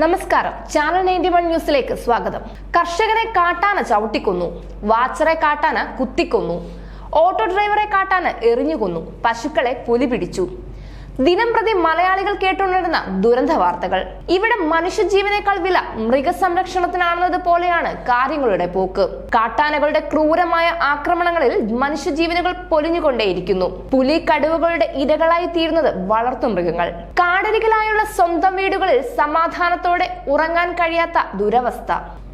നമസ്കാരം, ചാനൽ 91 ന്യൂസിലേക്ക് സ്വാഗതം. കർഷകരെ കാട്ടാന ചവിട്ടിക്കൊന്നു, വാച്ചറെ കാട്ടാന കുത്തിക്കൊന്നു, ഓട്ടോ ഡ്രൈവറെ കാട്ടാന എറിഞ്ഞുകൊന്നു, പശുക്കളെ പുലി പിടിച്ചു. ദിനം പ്രതി മലയാളികൾ കേട്ടുണരുന്ന ദുരന്ത വാർത്തകൾ. ഇവിടെ മനുഷ്യജീവനേക്കാൾ വില മൃഗസംരക്ഷണത്തിനാണെന്നത് പോലെയാണ് കാര്യങ്ങളുടെ പോക്ക്. കാട്ടാനകളുടെ ക്രൂരമായ ആക്രമണങ്ങളിൽ മനുഷ്യജീവനുകൾ പൊലിഞ്ഞുകൊണ്ടേയിരിക്കുന്നു. പുലി കടുവകളുടെ ഇരകളായി തീരുന്നത് വളർത്തു മൃഗങ്ങൾ. കാടരികളായുള്ള സ്വന്തം വീടുകളിൽ സമാധാനത്തോടെ ഉറങ്ങാൻ കഴിയാത്ത ദുരവസ്ഥ.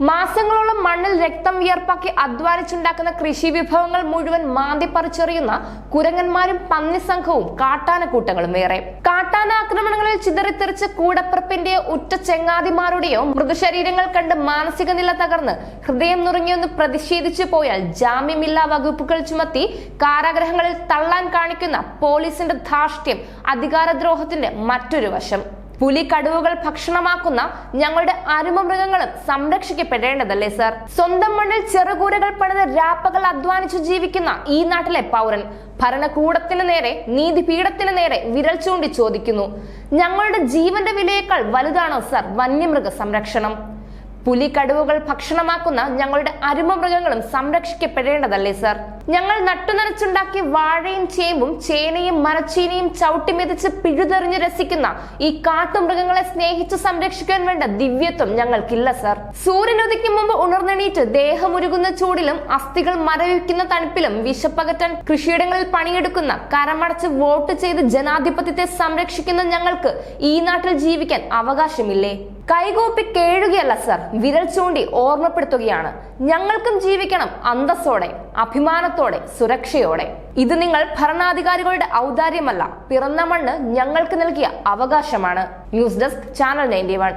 മാസങ്ങളോളം മണ്ണിൽ രക്തം വിയർപ്പാക്കി അധ്വാനിച്ചുണ്ടാക്കുന്ന കൃഷി വിഭവങ്ങൾ മുഴുവൻ മാന്തിപ്പറിച്ചെറിയുന്ന കുരങ്ങന്മാരും പന്നി സംഘവും കാട്ടാനക്കൂട്ടങ്ങളും വേറെ. കാട്ടാന ആക്രമണങ്ങളിൽ ചിതറിത്തെറിച്ച കൂടപ്പിറപ്പിന്റെയോ ഉറ്റ ചെങ്ങാതിമാരുടെയോ മൃതശരീരങ്ങൾ കണ്ട് മാനസിക നില തകർന്ന് ഹൃദയം നുറുങ്ങിയൊന്ന് പ്രതിഷേധിച്ചു പോയാൽ ജാമ്യമില്ലാ വകുപ്പുകൾ ചുമത്തി കാരാഗ്രഹങ്ങളിൽ തള്ളാൻ കാണിക്കുന്ന പോലീസിന്റെ ധാർഷ്ട്യം അധികാരദ്രോഹത്തിന്റെ മറ്റൊരു വശം. പുലി കടുവകൾ ഭക്ഷണമാക്കുന്ന ഞങ്ങളുടെ അരുമ മൃഗങ്ങളും സംരക്ഷിക്കപ്പെടേണ്ടതല്ലേ സർ? സ്വന്തം മണ്ണിൽ ചെറുകൂരകൾ പണിത് രാപ്പകൽ അധ്വാനിച്ചു ജീവിക്കുന്ന ഈ നാട്ടിലെ പൗരൻ ഭരണകൂടത്തിന് നേരെ, നീതിപീഠത്തിന് നേരെ വിരൽ ചൂണ്ടി ചോദിക്കുന്നു, ഞങ്ങളുടെ ജീവന്റെ വിലയേക്കാൾ വലുതാണോ സർ വന്യമൃഗ സംരക്ഷണം? പുലി കടുവകൾ ഭക്ഷണമാക്കുന്ന ഞങ്ങളുടെ അരുമ മൃഗങ്ങളും സംരക്ഷിക്കപ്പെടേണ്ടതല്ലേ സർ? ഞങ്ങൾ നട്ടുനനച്ചുണ്ടാക്കിയ വാഴയും ചേമ്പും ചേനയും മരച്ചീനിയും ചവിട്ടി മെതിച്ച് പിഴുതെറിഞ്ഞു രസിക്കുന്ന ഈ കാട്ടുമൃഗങ്ങളെ സ്നേഹിച്ചു സംരക്ഷിക്കാൻ വേണ്ട ദിവ്യത്വം ഞങ്ങൾക്കില്ല സർ. സൂര്യൻ ഉദിക്കും മുമ്പ് ഉണർന്നെണീറ്റ് ദേഹമുരുകുന്ന ചൂടിലും അസ്ഥികൾ മരവിക്കുന്ന തണുപ്പിലും വിശപ്പകറ്റാൻ കൃഷിയിടങ്ങളിൽ പണിയെടുക്കുന്ന, കരമടച്ച് വോട്ട് ചെയ്ത് ജനാധിപത്യത്തെ സംരക്ഷിക്കുന്ന ഞങ്ങൾക്ക് ഈ നാട്ടിൽ ജീവിക്കാൻ അവകാശമില്ലേ? കൈകൂപ്പി കേഴുകയല്ല സർ, വിരൽ ചൂണ്ടി ഓർമ്മപ്പെടുത്തുകയാണ്. ഞങ്ങൾക്കും ജീവിക്കണം അന്തസ്സോടെ, അഭിമാനത്തോടെ, സുരക്ഷയോടെ. ഇത് നിങ്ങൾ ഭരണാധികാരികളുടെ ഔദാര്യമല്ല, പിറന്ന മണ്ണ് ഞങ്ങൾക്ക് നൽകിയ അവകാശമാണ്. News desk, channel 91.